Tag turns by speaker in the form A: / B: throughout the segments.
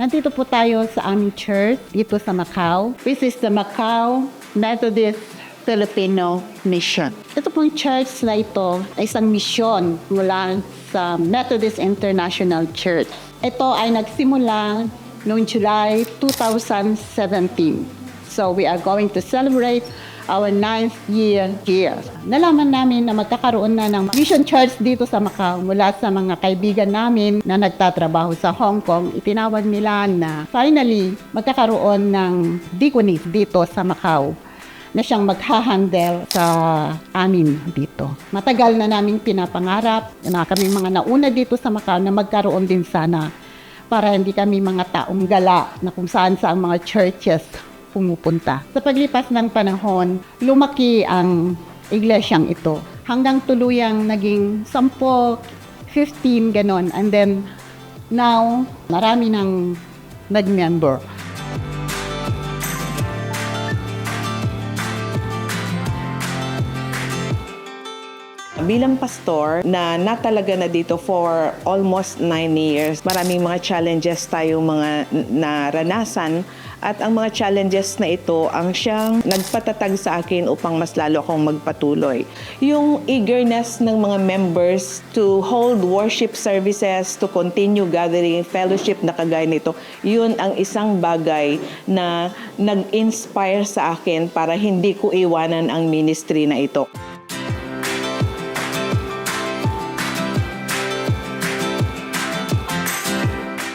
A: Nandito po tayo sa aming church dito sa Macau. This is the Macau Methodist Filipino Mission. Ito pong church na ito ay isang misyon mula sa Methodist International Church. Ito ay nagsimula noong July 2017. So we are going to celebrate our 9th year here. Nalaman namin na magkakaroon na ng mission church dito sa Macau mula sa mga kaibigan namin na nagtatrabaho sa Hong Kong. Itinawag nila na finally magkakaroon ng deaconess dito sa Macau na siyang maghahandle sa amin dito. Matagal na namin pinapangarap na kami mga nauna dito sa Macau na magkaroon din sana para hindi kami mga taong gala na kung saan sa mga churches pumupunta. Sa paglipas ng panahon, lumaki ang iglesyang ito. Hanggang tuluyang naging 10, 15, ganon. And then, now, marami nang nag-member.
B: Bilang pastor na natalaga na dito for almost 9 years, maraming mga challenges tayo mga naranasan at ang mga challenges na ito ang siyang nagpatatag sa akin upang mas lalo akong magpatuloy. Yung eagerness ng mga members to hold worship services, to continue gathering fellowship na kagaya nito, yun ang isang bagay na nag-inspire sa akin para hindi ko iwanan ang ministry na ito.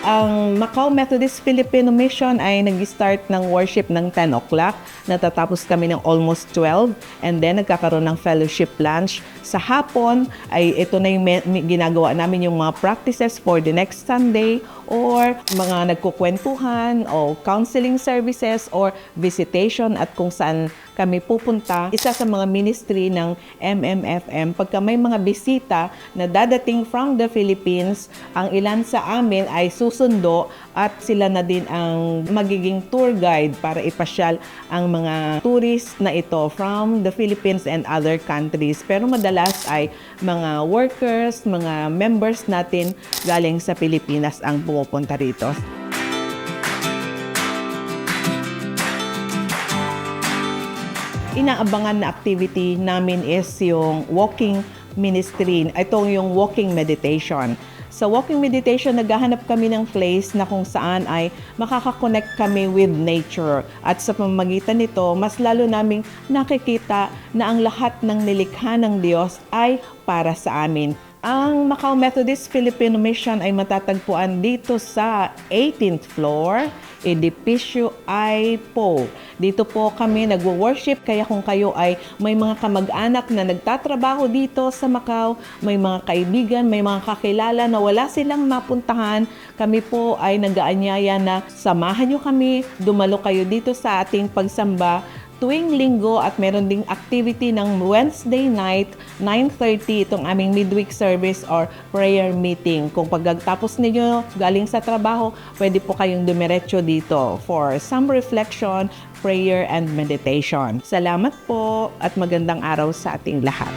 B: Ang Macau Methodist Filipino Mission ay nag-start ng worship ng 10 o'clock. Natatapos kami ng almost 12. And then nagkakaroon ng fellowship lunch. Sa hapon ay ito na yung ginagawa namin yung mga practices for the next Sunday or mga nagkukwentuhan o counseling services or visitation at kung saan kami pupunta. Isa sa mga ministry ng MMFM, pagka may mga bisita na dadating from the Philippines, ang ilan sa amin ay susundo at sila na din ang magiging tour guide para ipasyal ang mga tourist na ito from the Philippines and other countries. Pero madalas ay mga workers, mga members natin galing sa Pilipinas ang pumupunta rito. Inaabangan na activity namin is yung walking ministry. Ito yung walking meditation. Sa walking meditation, naghahanap kami ng place na kung saan ay makakakonect kami with nature. At sa pamamagitan nito, mas lalo naming nakikita na ang lahat ng nilikha ng Diyos ay para sa amin. Ang Macau Methodist Filipino Mission ay matatagpuan dito sa 18th floor, Edificio I Po. Dito po kami nagwo-worship, kaya kung kayo ay may mga kamag-anak na nagtatrabaho dito sa Macau, may mga kaibigan, may mga kakilala na wala silang mapuntahan, kami po ay nag-aanyaya na samahan nyo kami, dumalo kayo dito sa ating pagsamba tuwing linggo at meron ding activity ng Wednesday night, 9:30, itong aming midweek service or prayer meeting. Kung pagkatapos ninyo galing sa trabaho, pwede po kayong dumiretso dito for some reflection, prayer, and meditation. Salamat po at magandang araw sa ating lahat.